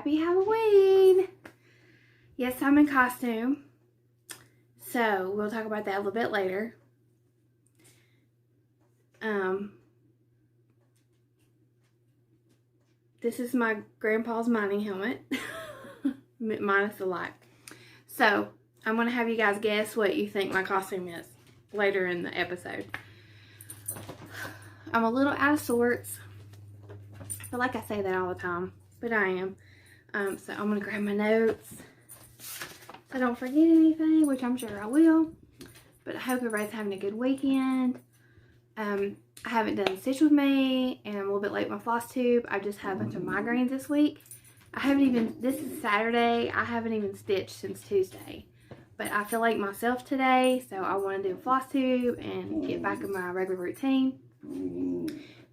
happy Halloween. Yes, I'm in costume. So, we'll talk about that a little bit later. This is my grandpa's mining helmet. Minus the light. So, I'm going to have you guys guess what you think my costume is later in the episode. I'm a little out of sorts. I feel like I say that all the time, but I am. So I'm going to grab my notes so I don't forget anything, which I'm sure I will. But I hope everybody's having a good weekend. I haven't done Stitch with me, and I'm a little bit late with my floss tube. I just had a bunch of migraines this week. This is Saturday. I haven't even stitched since Tuesday. But I feel like myself today, so I want to do a floss tube and get back in my regular routine.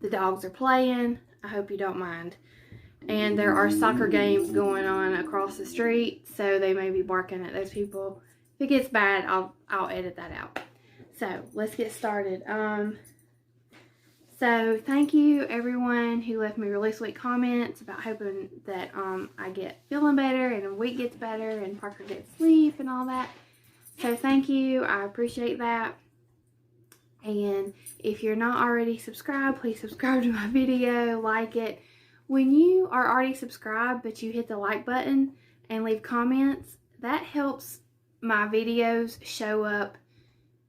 The dogs are playing. I hope you don't mind. And there are soccer games going on across the street, so they may be barking at those people. If it gets bad, I'll edit that out. So let's get started. So thank you everyone who left me really sweet comments about hoping that I get feeling better and a week gets better and Parker gets sleep and all that. So thank you. I appreciate that. And if you're not already subscribed, please subscribe to my video, like it. When you are already subscribed but you hit the like button and leave comments, that helps my videos show up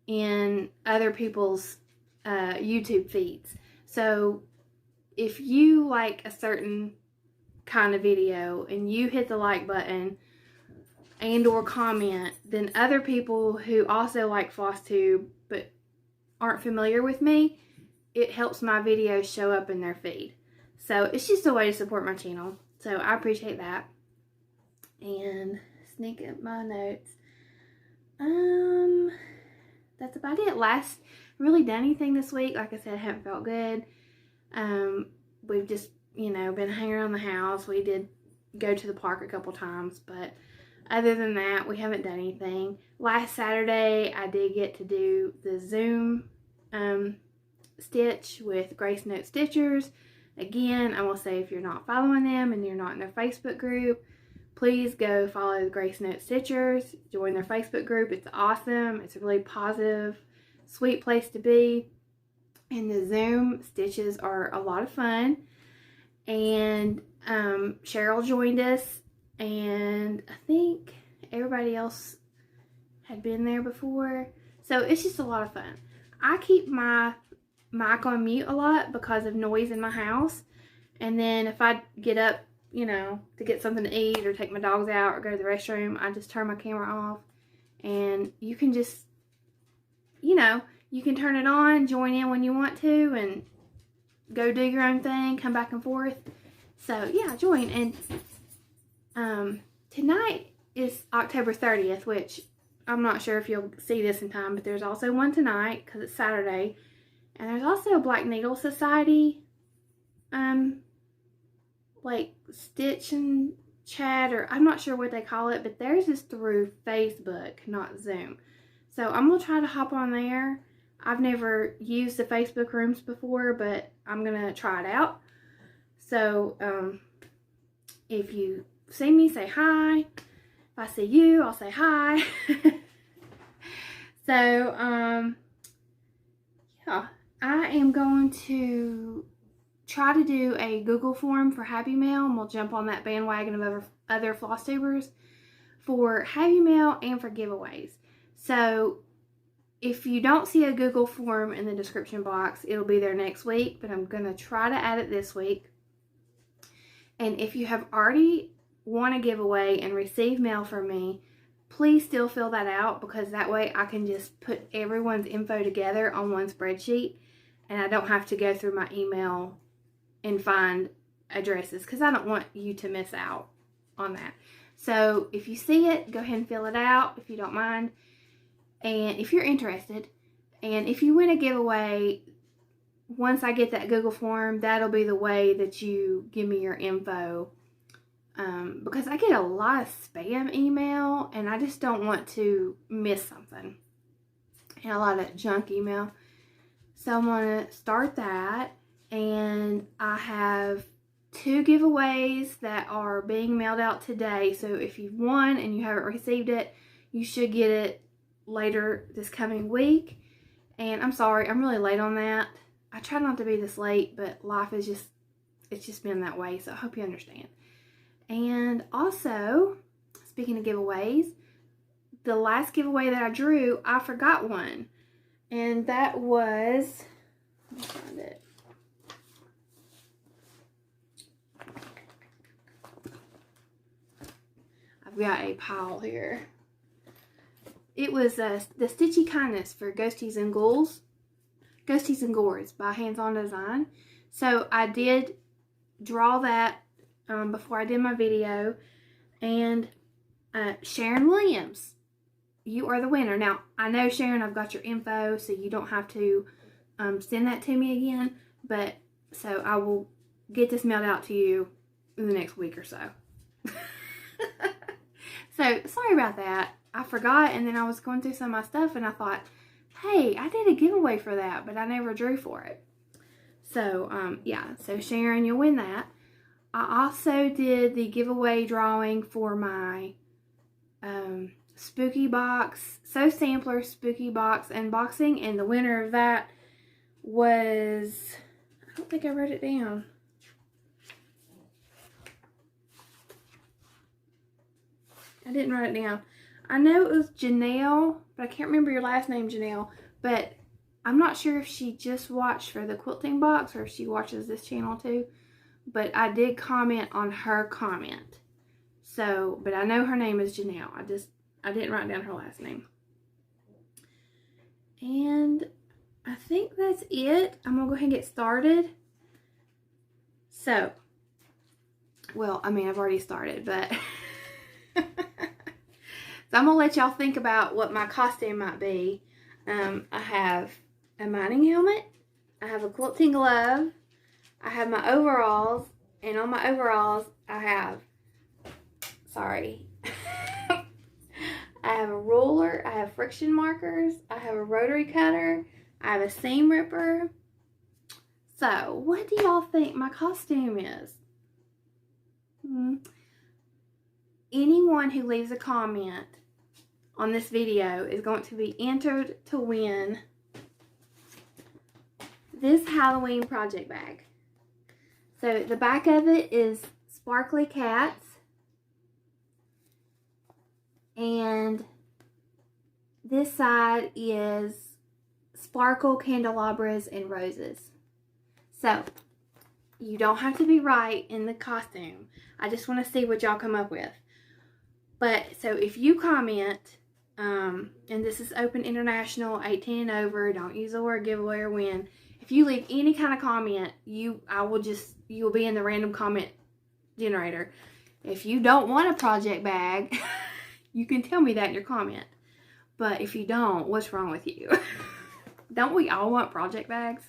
in other people's YouTube feeds. So if you like a certain kind of video and you hit the like button and or comment, then other people who also like Flosstube but aren't familiar with me, it helps my videos show up in their feed. So it's just a way to support my channel. So I appreciate that. And sneak up my notes. That's about it. Really done anything this week. Like I said, I haven't felt good. We've just, been hanging around the house. We did go to the park a couple times, but other than that, we haven't done anything. Last Saturday, I did get to do the Zoom stitch with Grace Note Stitchers. Again, I will say if you're not following them and you're not in their Facebook group, please go follow the Grace Note Stitchers. Join their Facebook group. It's awesome. It's a really positive, sweet place to be. And the Zoom stitches are a lot of fun. And Cheryl joined us. And I think everybody else had been there before. So it's just a lot of fun. I keep my mic on mute a lot because of noise in my house. And then if I get up, to get something to eat or take my dogs out or go to the restroom, I just turn my camera off. And you can just, you can turn it on, join in when you want to, and go do your own thing, come back and forth. So, yeah, join. And tonight is October 30th, which I'm not sure if you'll see this in time, but there's also one tonight because it's Saturday. And there's also a Black Needle Society, like Stitch and Chat, or I'm not sure what they call it, but theirs is through Facebook, not Zoom. So I'm going to try to hop on there. I've never used the Facebook rooms before, but I'm going to try it out. So, if you see me, say hi. If I see you, I'll say hi. So, yeah. I am going to try to do a Google form for Happy Mail, and we'll jump on that bandwagon of other Flosstubers for Happy Mail and for giveaways. So if you don't see a Google form in the description box, it'll be there next week, but I'm going to try to add it this week. And if you have already won a giveaway and received mail from me, please still fill that out, because that way I can just put everyone's info together on one spreadsheet and I don't have to go through my email and find addresses, because I don't want you to miss out on that. So if you see it, go ahead and fill it out if you don't mind, and if you're interested. And if you win a giveaway, once I get that Google form, that'll be the way that you give me your info. Because I get a lot of spam email, and I just don't want to miss something. And a lot of junk email. So I'm going to start that. And I have 2 giveaways that are being mailed out today. So if you've won and you haven't received it, you should get it later this coming week. And I'm sorry, I'm really late on that. I try not to be this late, but life is just, it's just been that way. So I hope you understand. And also, speaking of giveaways, the last giveaway that I drew, I forgot one. And that was, let me find it. I've got a pile here. It was the Stitchy Kindness for Ghosties and Ghouls. Ghosties and Gores by Hands On Design. So I did draw that before I did my video. And Sharon Williams, you are the winner. Now, I know, Sharon, I've got your info, so you don't have to send that to me again. But, so I will get this mailed out to you in the next week or so. So, sorry about that. I forgot, and then I was going through some of my stuff, and I thought, hey, I did a giveaway for that, but I never drew for it. So, yeah. So, Sharon, you'll win that. I also did the giveaway drawing for my spooky box, Sampler spooky box unboxing, and the winner of that was, I don't think I wrote it down. I didn't write it down. I know it was Janelle, but I can't remember your last name, Janelle. But I'm not sure if she just watched for the quilting box or if she watches this channel too. But I did comment on her comment. So, but I know her name is Janelle. I didn't write down her last name. And I think that's it. I'm going to go ahead and get started. So, well, I mean, I've already started, but... So I'm going to let y'all think about what my costume might be. I have a mining helmet. I have a quilting glove. I have my overalls. And on my overalls, I have, sorry. I have a ruler. I have friction markers. I have a rotary cutter. I have a seam ripper. So, what do y'all think my costume is? Anyone who leaves a comment on this video is going to be entered to win this Halloween project bag. So the back of it is sparkly cats, and this side is sparkle candelabras and roses. So you don't have to be right in the costume. I just want to see what y'all come up with. But, so if you comment, and this is open international, 18 and over, don't use the word giveaway or win. If you leave any kind of comment, you'll be in the random comment generator. If you don't want a project bag, you can tell me that in your comment. But if you don't, what's wrong with you? Don't we all want project bags?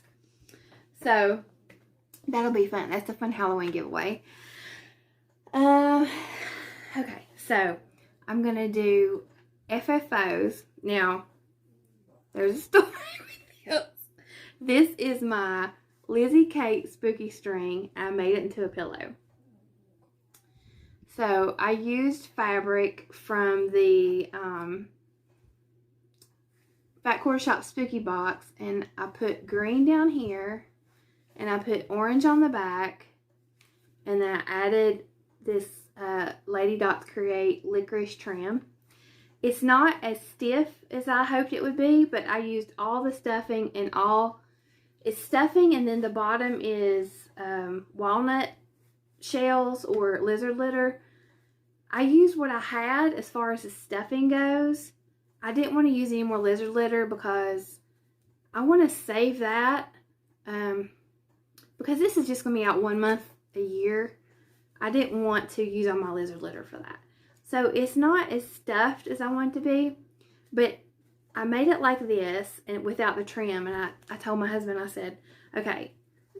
So, that'll be fun. That's a fun Halloween giveaway. Okay. So, I'm going to do FFOs. Now, there's a story with this. This is my Lizzie Kate spooky string. I made it into a pillow. So, I used fabric from the Fat Quarter Shop spooky box. And I put green down here. And I put orange on the back. And then I added this Lady Dots Create licorice trim. It's not as stiff as I hoped it would be, but I used all the stuffing and it's stuffing, and then the bottom is walnut shells or lizard litter. I used what I had as far as the stuffing goes. I didn't want to use any more lizard litter because I want to save that because this is just going to be out 1 month a year. I didn't want to use all my lizard litter for that. So it's not as stuffed as I want it to be, but I made it like this and without the trim. And I told my husband, I said, okay,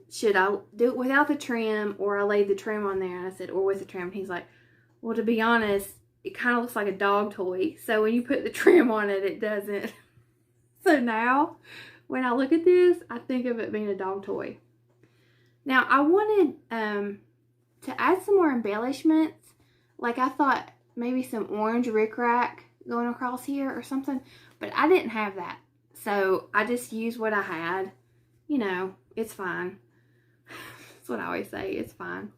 should I do it without the trim or I laid the trim on there? And I said, or with the trim. And he's like, well, to be honest, it kind of looks like a dog toy. So when you put the trim on it, it doesn't. So now when I look at this, I think of it being a dog toy. Now I wanted to add some more embellishments, like I thought maybe some orange rickrack going across here or something, but I didn't have that. So I just used what I had. You know, it's fine. That's what I always say, it's fine.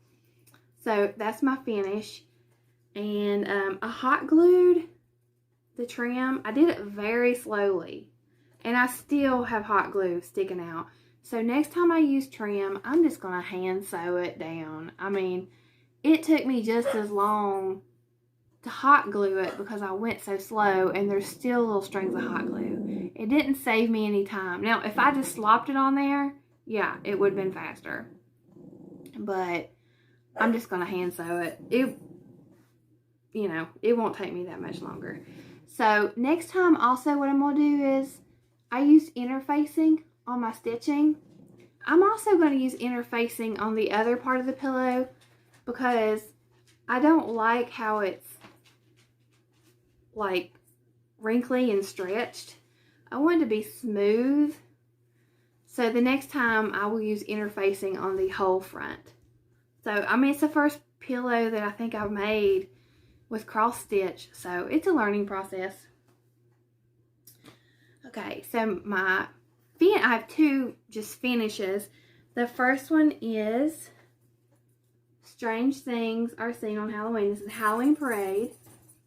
So that's my finish. And I hot glued the trim. I did it very slowly. And I still have hot glue sticking out. So next time I use trim, I'm just going to hand sew it down. I mean, it took me just as long to hot glue it because I went so slow, and there's still little strings of hot glue. It didn't save me any time. Now, if I just slopped it on there, yeah, it would have been faster. But I'm just going to hand sew it. You know, it won't take me that much longer. So next time also what I'm going to do is I use interfacing on my stitching. I'm also going to use interfacing on the other part of the pillow because I don't like how it's like wrinkly and stretched. I want it to be smooth. So the next time I will use interfacing on the whole front. So I mean, it's the first pillow that I think I've made with cross stitch, so it's a learning process. Okay, so I have two just finishes. The first one is Strange Things Are Seen on Halloween. This is Halloween Parade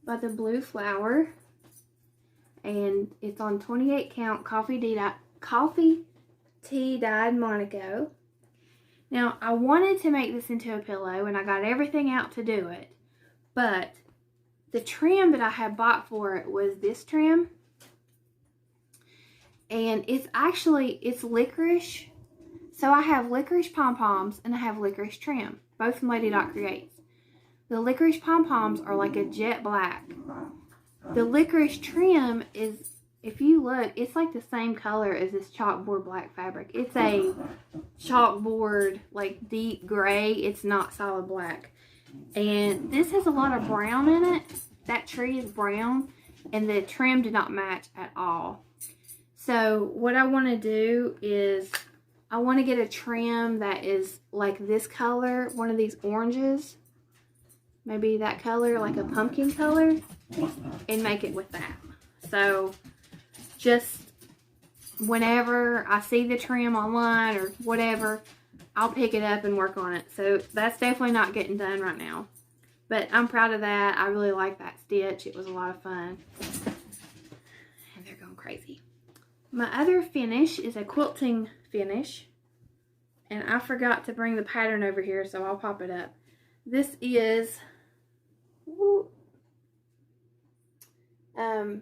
by the Blue Flower, and it's on 28 count coffee tea dyed Monaco. Now I wanted to make this into a pillow, and I got everything out to do it, but the trim that I had bought for it was this trim. And it's licorice. So I have Licorice Pom-Poms and I have licorice trim. Both from Lady Dot Creates. The Licorice Pom-Poms are like a jet black. The licorice trim is, if you look, it's like the same color as this chalkboard black fabric. It's a chalkboard, like deep gray. It's not solid black. And this has a lot of brown in it. That tree is brown, and the trim did not match at all. So what I want to do is I want to get a trim that is like this color, one of these oranges, maybe that color, like a pumpkin color, and make it with that. So just whenever I see the trim online or whatever, I'll pick it up and work on it. So that's definitely not getting done right now. But I'm proud of that. I really like that stitch. It was a lot of fun. And they're going crazy. My other finish is a quilting finish. And I forgot to bring the pattern over here, so I'll pop it up. This is... I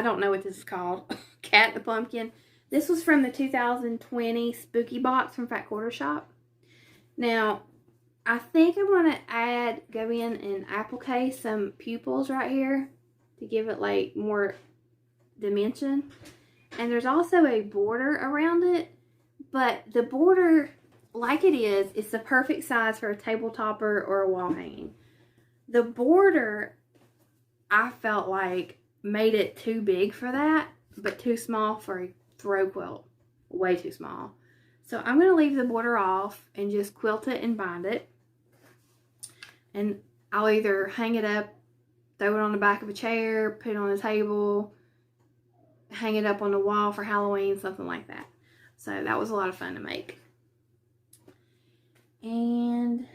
don't know what this is called. Cat the Pumpkin. This was from the 2020 Spooky Box from Fat Quarter Shop. Now, I think I want to go in and applique some pupils right here to give it like more dimension. And there's also a border around it, but the border, like it is, it's the perfect size for a table topper or a wall hanging. The border, I felt like, made it too big for that, but too small for a throw quilt. Way too small. So I'm going to leave the border off and just quilt it and bind it. And I'll either hang it up, throw it on the back of a chair, put it on a table, hang it up on the wall for Halloween, something like that. So that was a lot of fun to make. And,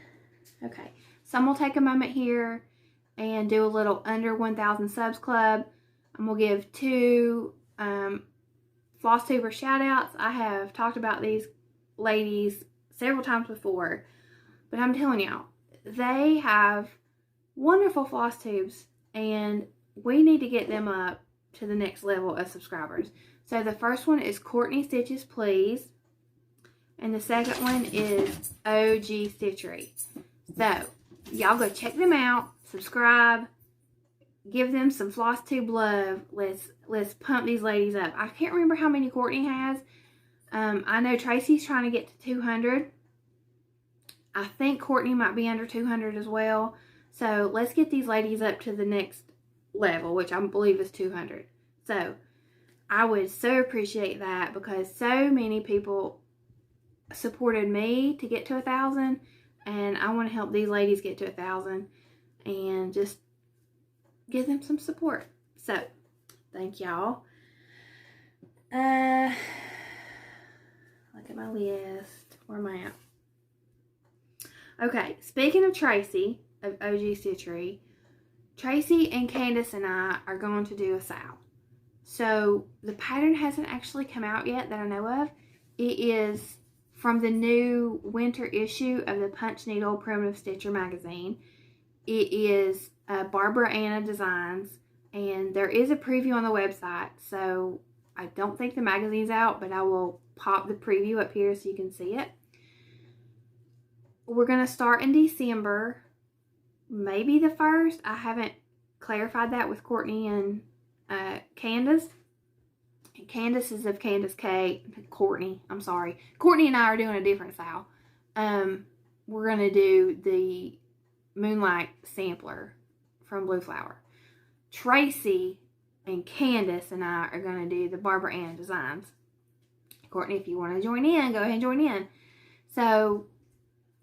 okay. So I'm going to take a moment here and do a little under 1,000 subs club. I'm going to give two Flosstuber shout outs. I have talked about these ladies several times before, but I'm telling y'all, they have wonderful floss tubes, and we need to get them up to the next level of subscribers. So the first one is Courtney Stitches Please, and the second one is Gee Stitchery. So y'all go check them out, subscribe, give them some Flosstube love. Let's pump these ladies up. I can't remember how many Courtney has. I know Tracy's trying to get to 200. I think Courtney might be under 200 as well. So let's get these ladies up to the next level, which I believe is 200. So I would so appreciate that, because so many people supported me to get to 1,000, and I want to help these ladies get to 1,000 and just give them some support. So thank y'all. Look at my list. Where am I at? Okay, speaking of Tracy of OG Stitchery, Tracy and Candace and I are going to do a sale. So the pattern hasn't actually come out yet that I know of. It is from the new winter issue of the Punch Needle Primitive Stitcher magazine. It is Barber Anna Designs, and there is a preview on the website. So I don't think the magazine's out, but I will pop the preview up here so you can see it. We're going to start in December, maybe the 1st. I haven't clarified that with Courtney and Candace. And Candace is of Candace K. Courtney, I'm sorry. Courtney and I are doing a different style. We're going to do the Moonlight Sampler from Blue Flower. Tracy and Candace and I are going to do the Barber Anna Designs. Courtney, if you want to join in, go ahead and join in. So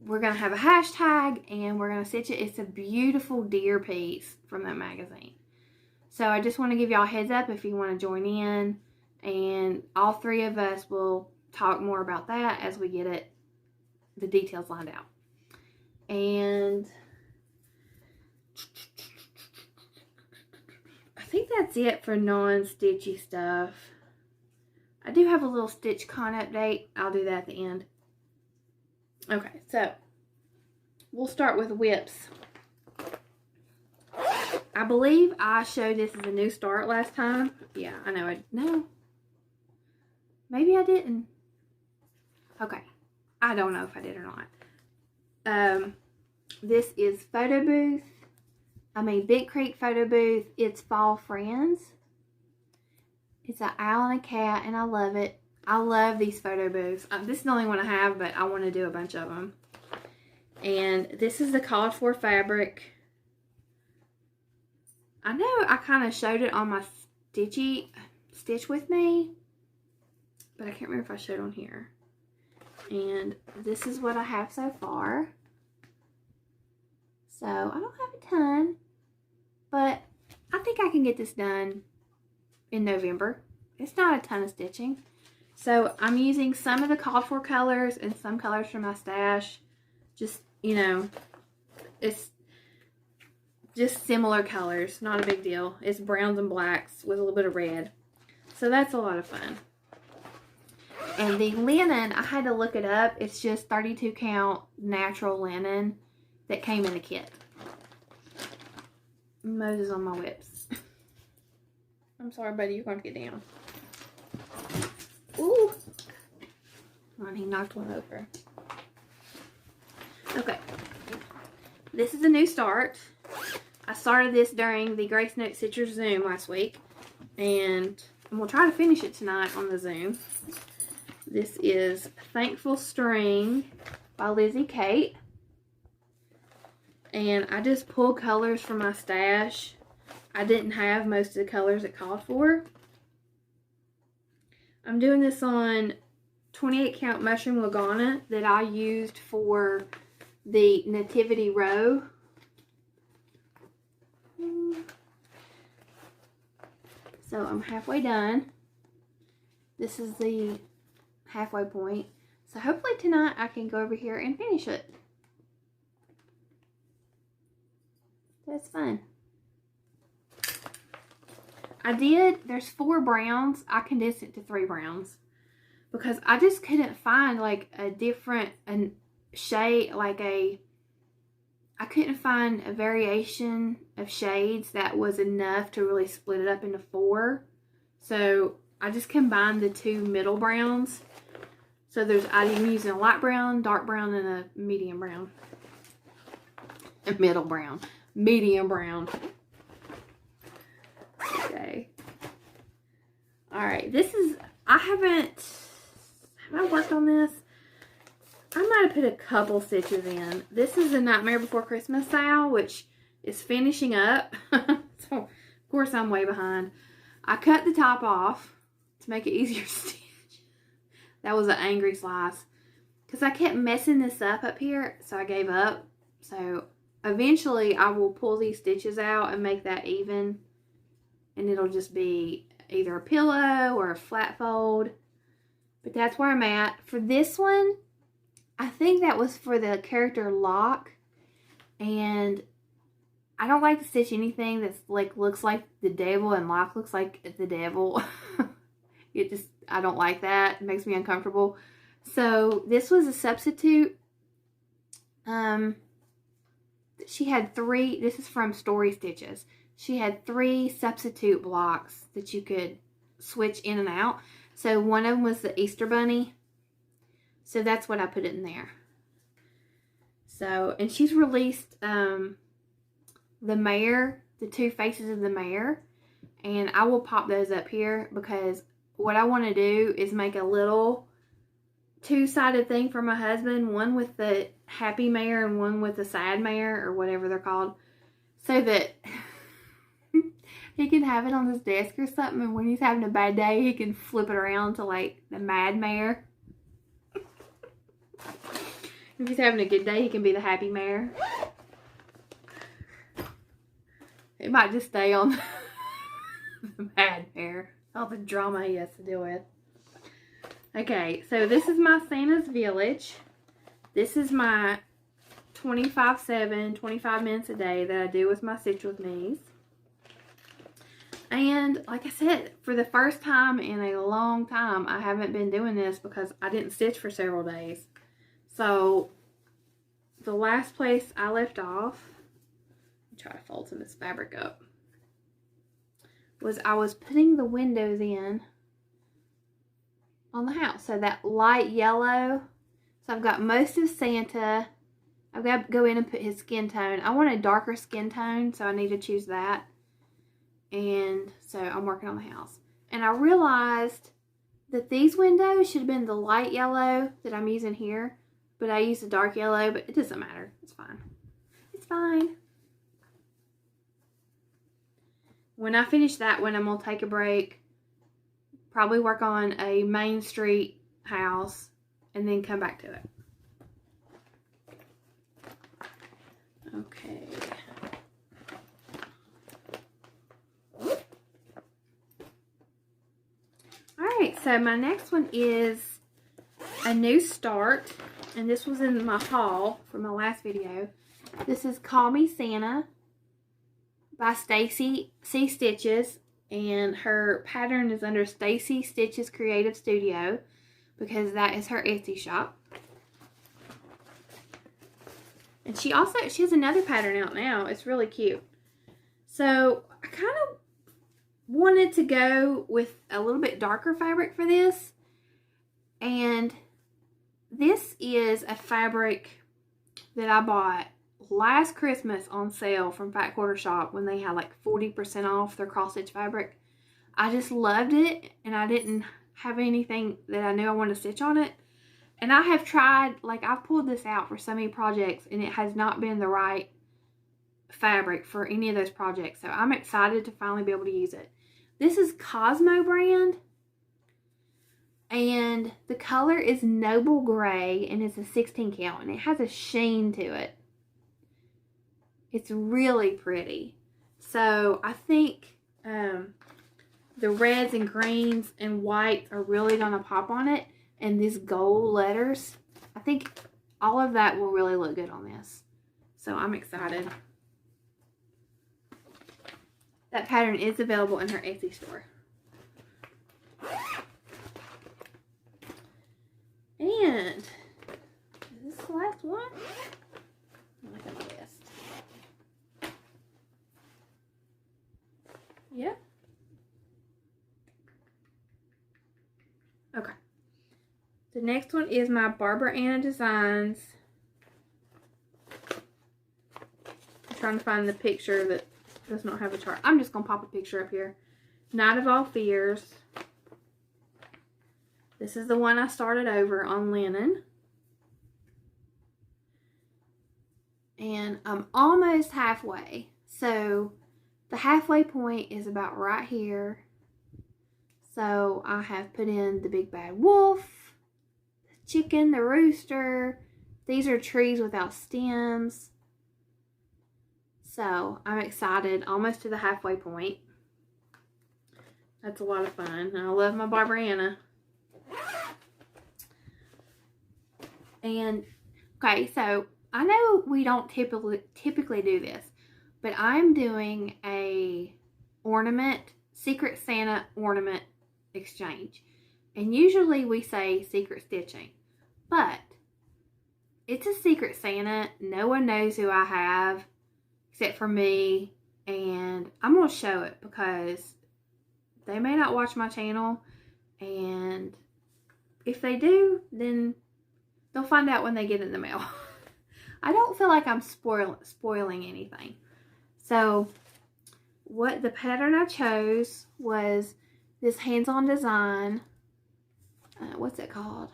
we're going to have a hashtag, and we're going to stitch it. It's a beautiful deer piece from that magazine. So I just want to give y'all a heads up if you want to join in, and all three of us will talk more about that as we get the details lined out. And I think that's it for non-stitchy stuff. I do have a little StitchCon update. I'll do that at the end. Okay, so we'll start with whips. I believe I showed this as a new start last time. Yeah, I know. No. Maybe I didn't. Okay. I don't know if I did or not. This is Big Creek Photo Booth. It's Fall Friends. It's an owl and a cat, and I love it. I love these photo booths. This is the only one I have, but I want to do a bunch of them. And this is the called for fabric. I know I kind of showed it on my Stitch With Me, but I can't remember if I showed on here. And this is what I have so far. So I don't have a ton, but I think I can get this done in November. It's not a ton of stitching. So I'm using some of the called for colors and some colors from my stash. Just, you know, it's just similar colors. Not a big deal. It's browns and blacks with a little bit of red. So that's a lot of fun. And the linen, I had to look it up. It's just 32 count natural linen that came in the kit. Moses on my whips. I'm sorry, buddy. You're going to get down. Ooh. And he knocked one over. Okay. This is a new start. I started this during the Grace Note Stitchers Zoom last week. And we'll try to finish it tonight on the Zoom. This is Thankful String by Lizzie Kate. And I just pulled colors from my stash. I didn't have most of the colors it called for. I'm doing this on 28 count mushroom Lagana that I used for the nativity row. So I'm halfway done. This is the halfway point. So hopefully tonight I can go over here and finish it. That's fun. There's 4 browns. I condensed it to 3 browns because I just couldn't find like a different shade, I couldn't find a variation of shades that was enough to really split it up into 4. So I just combined the 2 middle browns. So I'm using a light brown, dark brown, and a medium brown. A middle brown. Medium brown. Okay. Alright, I haven't worked on this? I might have put a couple stitches in. This is a Nightmare Before Christmas style, which is finishing up. So, of course, I'm way behind. I cut the top off to make it easier to stitch. That was an angry slice. because I kept messing this up here, so I gave up. So eventually I will pull these stitches out and make that even, and it'll just be either a pillow or a flat fold. But that's where I'm at. For this one, I think that was for the character Locke, and I don't like to stitch anything that's like looks like the devil, and Locke looks like the devil. I don't like that. It makes me uncomfortable. So this was a substitute. She had 3, this is from Story Stitches. She had 3 substitute blocks that you could switch in and out. So one of them was the Easter Bunny. So that's what I put in there. So, and she's released the mayor, the 2 faces of the mayor. And I will pop those up here because what I want to do is make a little 2-sided thing for my husband. One with the happy mayor and one with the sad mayor, or whatever they're called. So that he can have it on his desk or something, and when he's having a bad day, he can flip it around to like the mad mayor. If he's having a good day, he can be the happy mayor. It might just stay on the mad mayor. All the drama he has to deal with. Okay, so this is my Santa's Village. This is my 25/7, 25 minutes a day that I do with my Stitch With Me's. And like I said, for the first time in a long time, I haven't been doing this because I didn't stitch for several days. So the last place I left off, try to fold some of this fabric up, was I was putting the windows in on the house. So that light yellow. So I've got most of Santa. I've got to go in and put his skin tone. I want a darker skin tone, so I need to choose that. And so I'm working on the house. And I realized that these windows should have been the light yellow that I'm using here. But I used a dark yellow, but it doesn't matter. It's fine. It's fine. When I finish that one, I'm going to take a break. Probably work on a Main Street house and then come back to it. Okay. Alright, so my next one is a new start. And this was in my haul from my last video. This is Call Me Santa by Stacie C Stitches. And her pattern is under Stacie Stitches Creative Studio, because that is her Etsy shop. And she has another pattern out now. It's really cute. So I kind of wanted to go with a little bit darker fabric for this. And this is a fabric that I bought last Christmas on sale from Fat Quarter Shop when they had like 40% off their cross stitch fabric. I just loved it, and I didn't have anything that I knew I wanted to stitch on it. And I have tried, like I've pulled this out for so many projects, and it has not been the right fabric for any of those projects. So I'm excited to finally be able to use it. This is Cosmo brand, and the color is Noble Gray, and it's a 16 count, and it has a sheen to it. It's really pretty. So I think the reds and greens and whites are really going to pop on it. And these gold letters, I think all of that will really look good on this. So I'm excited. That pattern is available in her Etsy store. And is this the last one? Look at my list. Yeah. Okay. The next one is my Barber Anna Designs. I'm trying to find the picture that does not have a chart. I'm just going to pop a picture up here. Night of All Fears. This is the one I started over on linen. And I'm almost halfway. So the halfway point is about right here. So I have put in the Big Bad Wolf, the chicken, the rooster. These are trees without stems. So I'm excited, almost to the halfway point. That's a lot of fun. I love my Barbariana. And, okay, so I know we don't typically do this, but I'm doing a Secret Santa ornament exchange. And usually we say secret stitching, but it's a Secret Santa. No one knows who I have except for me, and I'm going to show it because they may not watch my channel, and if they do, then they'll find out when they get it in the mail. I don't feel like I'm spoiling anything. So what the pattern I chose was this hands-on design. What's it called?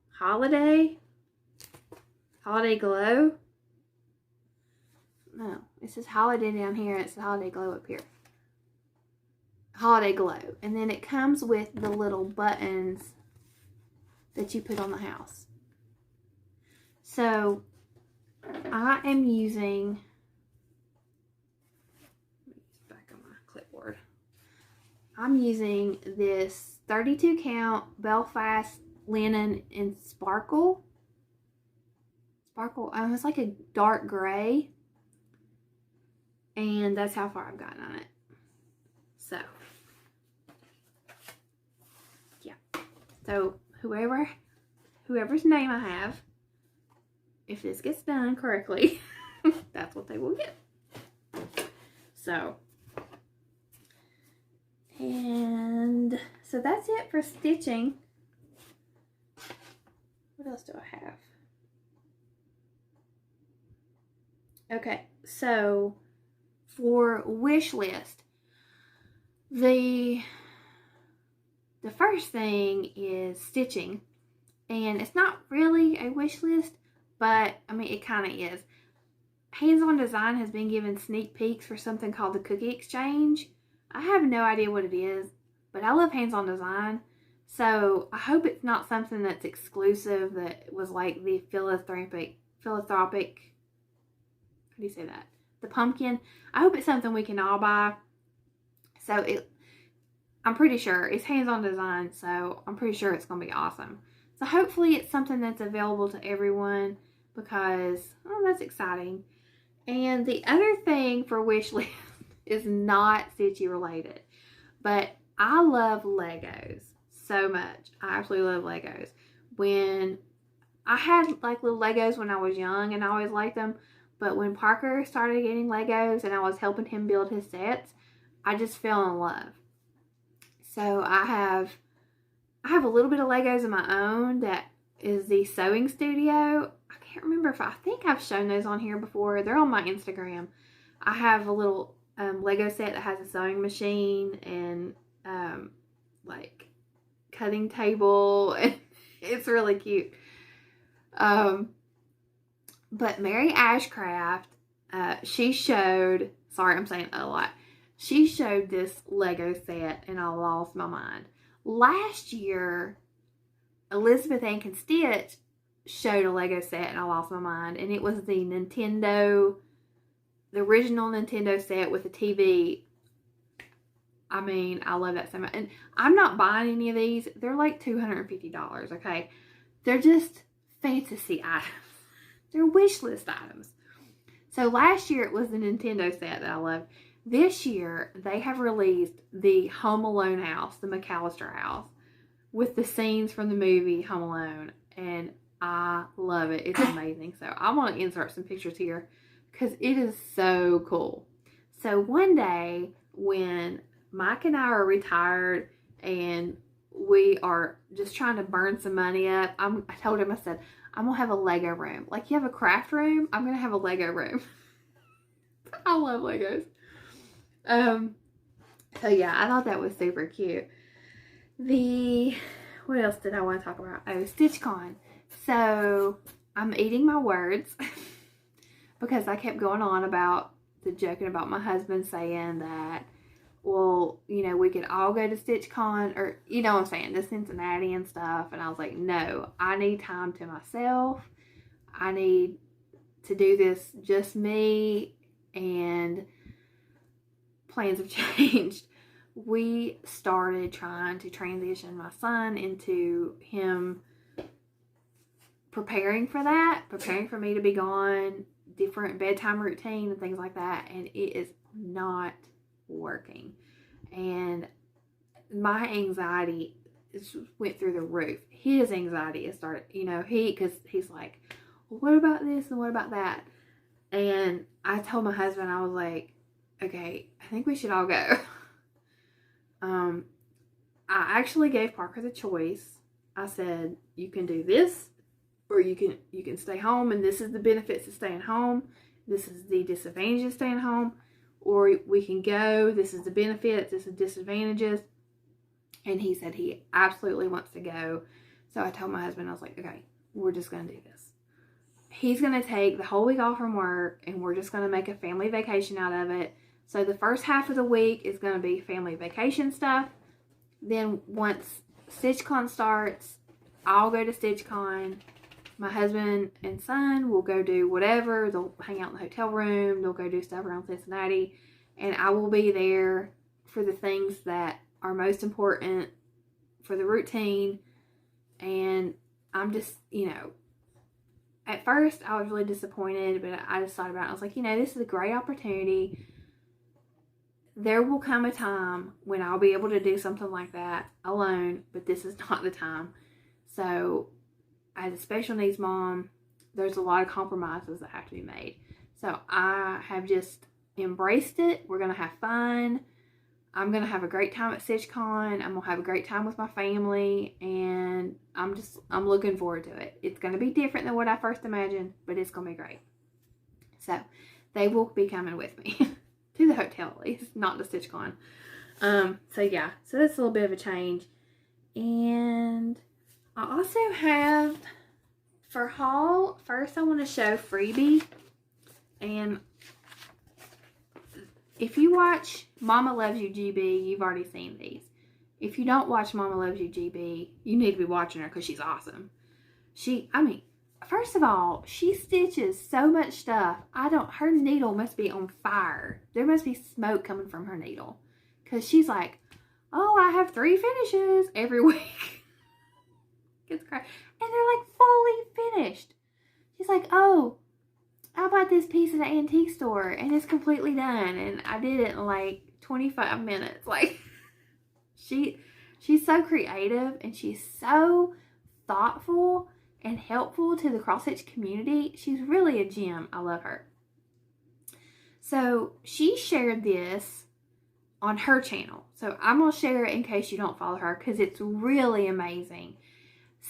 Holiday Glow. No, it says Holiday down here. It's Holiday Glow up here. Holiday Glow. And then it comes with the little buttons that you put on the house. So I am using, back on my clipboard. I'm using this 32 count Belfast linen in sparkle. It's like a dark gray. And that's how far I've gotten on it. So, yeah. So, whoever's name I have, if this gets done correctly, that's what they will get. So, and so that's it for stitching. What else do I have? Okay, so for wish list, the first thing is stitching, and it's not really a wish list, but I mean it kind of is. Hands-on Design has been given sneak peeks for something called the Cookie Exchange. I have no idea what it is, but I love Hands-on Design, so I hope it's not something that's exclusive that was like the philanthropic, how do you say that? The pumpkin. I hope it's something we can all buy. So I'm pretty sure it's Hands-on Design, so I'm pretty sure it's going to be awesome. So hopefully it's something that's available to everyone because, oh, that's exciting. And the other thing for wish list is not Stitchy related, but I love Legos so much. I absolutely love Legos. When I had like little Legos when I was young and I always liked them, but when Parker started getting Legos and I was helping him build his sets, I just fell in love. So I have a little bit of Legos of my own that is the Sewing Studio. I can't remember if I think I've shown those on here before. They're on my Instagram. I have a little Lego set that has a sewing machine and like cutting table. And it's really cute. But Mary Ashcraft, she showed, sorry I'm saying a lot, she showed this Lego set and I lost my mind. Last year, Elizabeth Ann Can Stitch showed a Lego set and I lost my mind. And it was the original Nintendo set with a TV. I mean, I love that so much. And I'm not buying any of these. They're like $250, okay? They're just fantasy items. They're wish list items. So last year it was the Nintendo set that I loved. This year they have released the Home Alone house, the McAllister house, with the scenes from the movie Home Alone. And I love it. It's amazing. So I want to insert some pictures here because it is so cool. So one day when Mike and I are retired and we are just trying to burn some money up, I told him, I said, I'm going to have a Lego room. Like you have a craft room, I'm going to have a Lego room. I love Legos. So yeah, I thought that was super cute. What else did I want to talk about? Oh, StitchCon. So I'm eating my words because I kept going on about joking about my husband saying that well, you know, we could all go to StitchCon, or, you know what I'm saying, to Cincinnati and stuff. And I was like, no, I need time to myself. I need to do this just me, and plans have changed. We started trying to transition my son into him preparing for that, preparing for me to be gone, different bedtime routine and things like that, and it is not working. And my anxiety went through the roof. His anxiety has started, you know, because he's like, well, what about this and what about that? And I told my husband, I was like, okay, I think we should all go. I actually gave Parker the choice. I said, you can do this, or you can stay home, and this is the benefits of staying home. This is the disadvantages of staying home. Or we can go, this is the benefits, this is disadvantages. And he said he absolutely wants to go. So I told my husband, I was like, okay, we're just going to do this. He's going to take the whole week off from work, and we're just going to make a family vacation out of it. So the first half of the week is going to be family vacation stuff. Then once StitchCon starts, I'll go to StitchCon. My husband and son will go do whatever. They'll hang out in the hotel room. They'll go do stuff around Cincinnati. And I will be there for the things that are most important for the routine. And I'm just, you know, at first I was really disappointed, but I just thought about it. I was like, you know, this is a great opportunity. There will come a time when I'll be able to do something like that alone, but this is not the time. So as a special needs mom, there's a lot of compromises that have to be made. So I have just embraced it. We're going to have fun. I'm going to have a great time at StitchCon. I'm going to have a great time with my family. And I'm looking forward to it. It's going to be different than what I first imagined, but it's going to be great. So they will be coming with me to the hotel, at least, not to StitchCon. So yeah, so that's a little bit of a change. And I also have, for haul, first I want to show Freebie. And if you watch MommaLovesYouGB, you've already seen these. If you don't watch MommaLovesYouGB, you need to be watching her because she's awesome. First of all, she stitches so much stuff. Her needle must be on fire. There must be smoke coming from her needle. Because she's like, oh, I have 3 finishes every week. It's crazy. And they're like fully finished. She's like, oh, I bought this piece at the antique store and it's completely done. And I did it in like 25 minutes. Like, she's so creative, and she's so thoughtful and helpful to the cross-stitch community. She's really a gem. I love her. So she shared this on her channel. So I'm going to share it in case you don't follow her, because it's really amazing.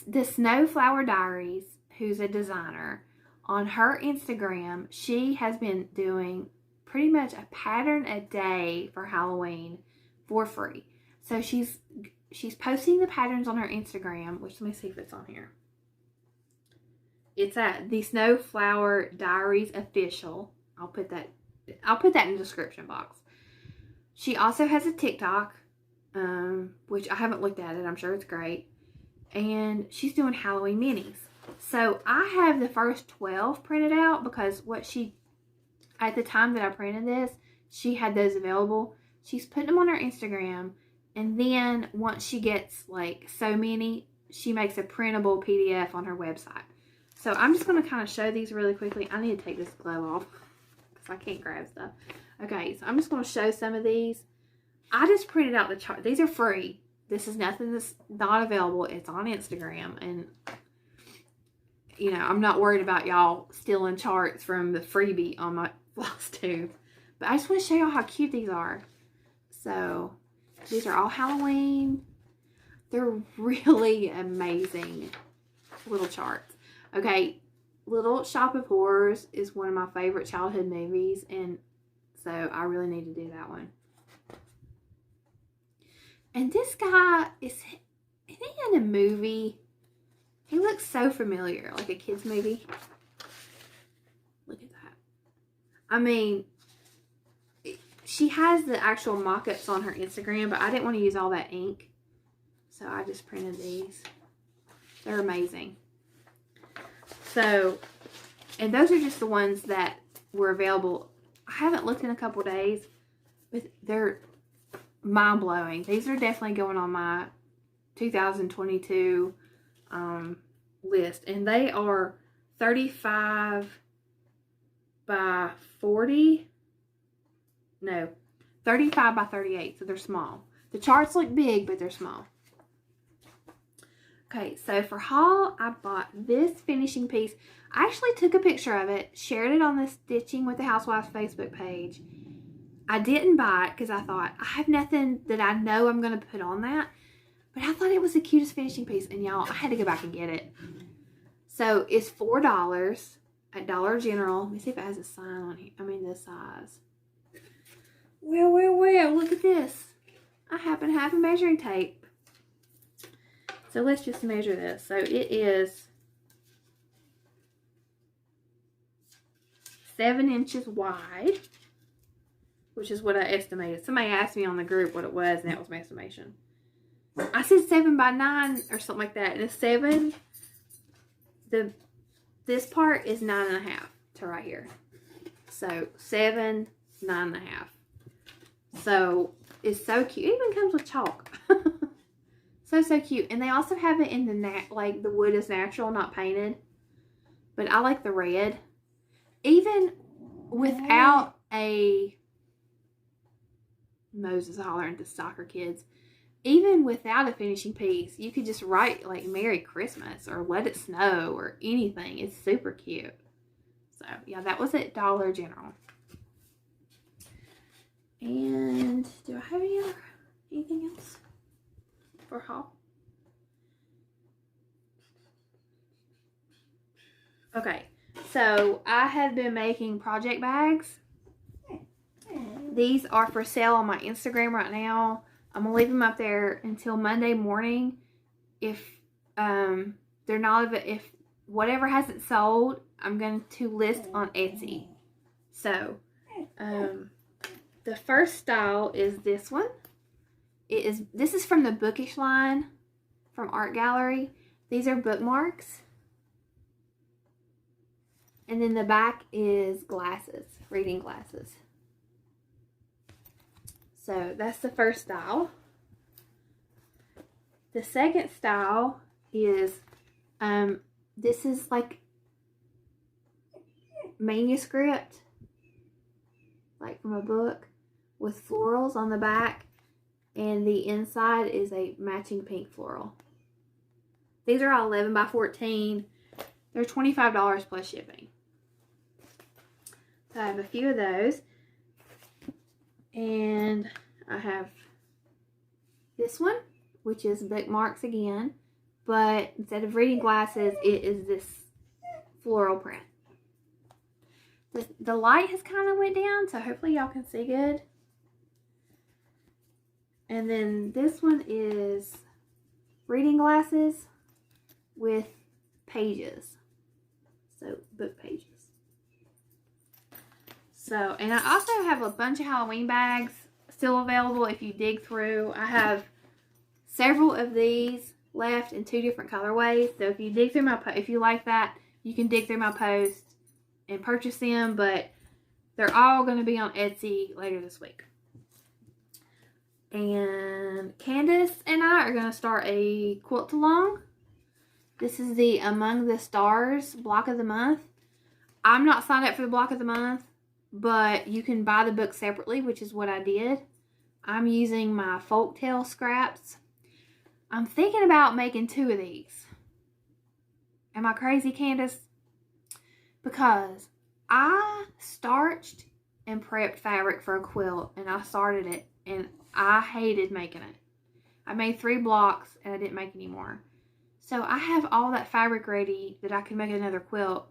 The Snowflower Diaries, who's a designer, on her Instagram, she has been doing pretty much a pattern a day for Halloween for free. So she's posting the patterns on her Instagram, which, let me see if it's on here. It's at the Snowflower Diaries Official. I'll put that in the description box. She also has a TikTok, which I haven't looked at it. I'm sure it's great. And she's doing Halloween minis. So I have the first 12 printed out, because at the time that I printed this, she had those available. She's putting them on her Instagram. And then once she gets like so many, she makes a printable PDF on her website. So I'm just going to kind of show these really quickly. I need to take this glove off because I can't grab stuff. Okay, so I'm just going to show some of these. I just printed out the chart. These are free. This is nothing that's not available. It's on Instagram. And, you know, I'm not worried about y'all stealing charts from the freebie on my Flosstube. But I just want to show y'all how cute these are. So these are all Halloween. They're really amazing little charts. Okay, Little Shop of Horrors is one of my favorite childhood movies, and so I really need to do that one. And this guy, is he in a movie? He looks so familiar, like a kid's movie. Look at that. I mean, she has the actual mock-ups on her Instagram, but I didn't want to use all that ink. So I just printed these. They're amazing. So, and those are just the ones that were available. I haven't looked in a couple days, but they're mind-blowing. These are definitely going on my 2022 list. And they are 35 by 40. No, 35 by 38. So they're small. The charts look big, but they're small. Okay, so for haul, I bought this finishing piece. I actually took a picture of it, shared it on the Stitching with the Housewives Facebook page. I didn't buy it because I thought, I have nothing that I know I'm going to put on that. But I thought it was the cutest finishing piece. And y'all, I had to go back and get it. So it's $4 at Dollar General. Let me see if it has a sign on here. I mean, this size. Well, look at this. I happen to have a measuring tape. So let's just measure this. So it is 7 inches wide, which is what I estimated. Somebody asked me on the group what it was, and that was my estimation. I said 7 by 9 or something like that. And it's 7. This part is 9.5 to right here. So 7, 9.5. So it's so cute. It even comes with chalk. So cute. And they also have it in the like the wood is natural, not painted. But I like the red. Even without a Moses hollering to soccer kids. Even without a finishing piece, you could just write like Merry Christmas or Let It Snow or anything. It's super cute. So yeah, that was at Dollar General. And do I have anything else for haul? Okay, so I have been making project bags. These are for sale on my Instagram right now. I'm gonna leave them up there until Monday morning. If they're not, if whatever hasn't sold, I'm going to list on Etsy. So the first style is this one. This is from the Bookish line from Art Gallery. These are bookmarks. And then the back is glasses, reading glasses. So that's the first style. The second style is, this is like manuscript, like from a book, with florals on the back. And the inside is a matching pink floral. These are all 11 by 14. They're $25 plus shipping. So I have a few of those. And I have this one, which is bookmarks again. But instead of reading glasses, it is this floral print. The light has kind of went down, so hopefully y'all can see good. And then this one is reading glasses with pages. So book pages. So, and I also have a bunch of Halloween bags still available if you dig through. I have several of these left in 2 different colorways. So if you dig through my, if you like that, you can dig through my post and purchase them. But they're all going to be on Etsy later this week. And Candace and I are going to start a quilt along. This is the Among the Stars block of the month. I'm not signed up for the block of the month, but you can buy the book separately, which is what I did. I'm using my folktale scraps. I'm thinking about making 2 of these. Am I crazy, Candace? Because I starched and prepped fabric for a quilt, and I started it, and I hated making it. I made 3 blocks, and I didn't make any more. So I have all that fabric ready that I can make another quilt,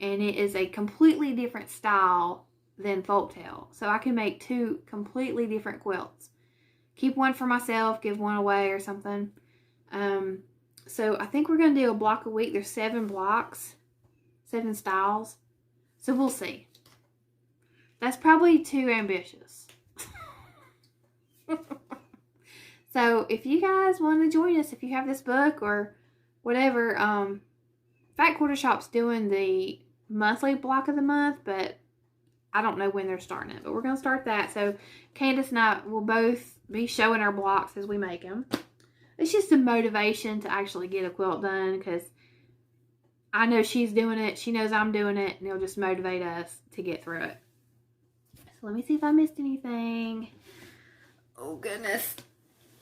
and it is a completely different style than folktale. So I can make 2 completely different quilts. Keep one for myself, give one away or something. So I think we're going to do a block a week. There's 7 blocks, 7 styles. So we'll see. That's probably too ambitious. So if you guys want to join us, if you have this book or whatever, Fat Quarter Shop's doing the monthly block of the month, but I don't know when they're starting it. But we're going to start that. So Candace and I will both be showing our blocks as we make them. It's just a motivation to actually get a quilt done, because I know she's doing it. She knows I'm doing it. And it'll just motivate us to get through it. So let me see if I missed anything. Oh, goodness.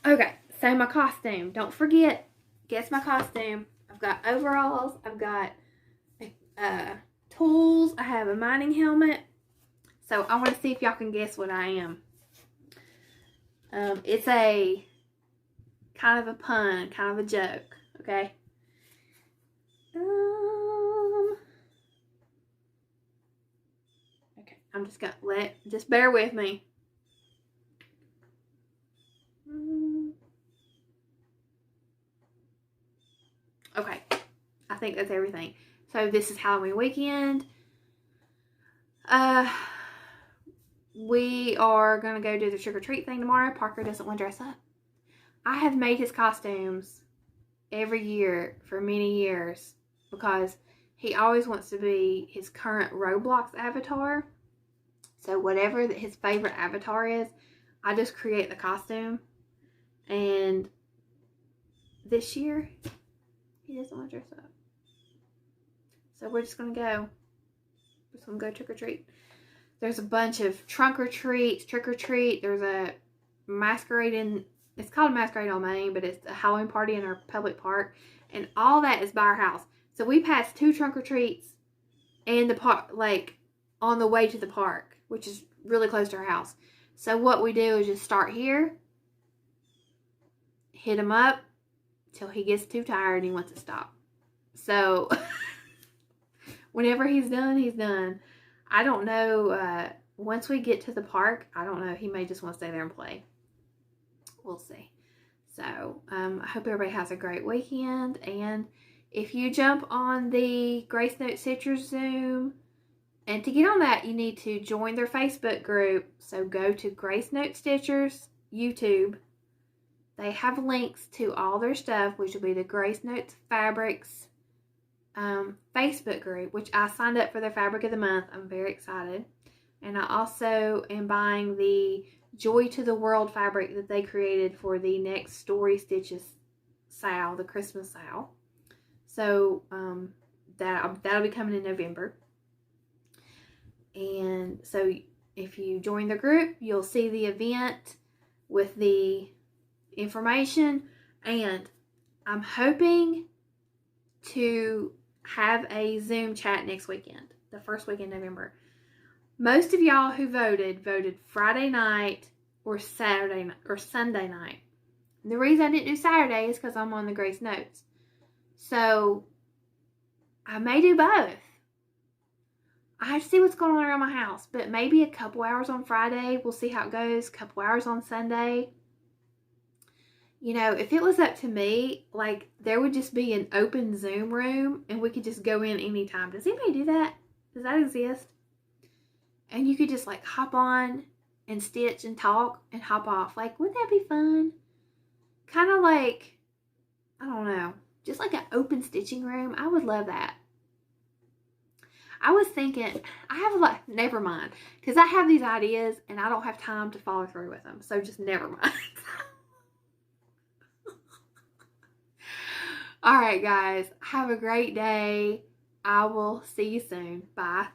Okay, so my costume. Don't forget, guess my costume. I've got overalls. I've got tools. I have a mining helmet. So I want to see if y'all can guess what I am. It's a kind of a pun, kind of a joke, okay? Okay, I'm just gonna just bear with me. Okay, I think that's everything. So this is Halloween weekend. We are going to go do the trick-or-treat thing tomorrow. Parker doesn't want to dress up. I have made his costumes every year for many years because he always wants to be his current Roblox avatar. So whatever his favorite avatar is, I just create the costume. And this year, he doesn't want to dress up. So we're just going to go. We're just going to go trick-or-treat. There's a bunch of trunk or treats, trick or treat. There's a masquerade it's called Masquerade on Main, but it's a Halloween party in our public park. And all that is by our house. So we passed 2 trunk or treats and the park, like on the way to the park, which is really close to our house. So what we do is just start here, hit him up till he gets too tired and he wants to stop. So whenever he's done, he's done. I don't know, once we get to the park, I don't know, he may just want to stay there and play. We'll see. So, I hope everybody has a great weekend, and if you jump on the Grace Note Stitchers Zoom, and to get on that, you need to join their Facebook group. So go to Grace Note Stitchers YouTube. They have links to all their stuff, which will be the Grace Notes Fabrics Facebook group, which I signed up for their fabric of the month. I'm very excited. And I also am buying the Joy to the World fabric that they created for the next Story Stitches sale, the Christmas sale. So that'll be coming in November. And so if you join the group, you'll see the event with the information. And I'm hoping to have a Zoom chat next weekend, the first week in November. Most of y'all who voted Friday night or Saturday night or Sunday night. And the reason I didn't do Saturday is because I'm on the Grace Notes. So I may do both. I have to see what's going on around my house, but maybe a couple hours on Friday. We'll see how it goes. A couple hours on Sunday. You know, if it was up to me, like, there would just be an open Zoom room and we could just go in anytime. Does anybody do that? Does that exist? And you could just, like, hop on and stitch and talk and hop off. Like, wouldn't that be fun? Kind of like, I don't know, just like an open stitching room. I would love that. I was thinking, I have a lot, never mind. Because I have these ideas and I don't have time to follow through with them. So just never mind. All right, guys. Have a great day. I will see you soon. Bye.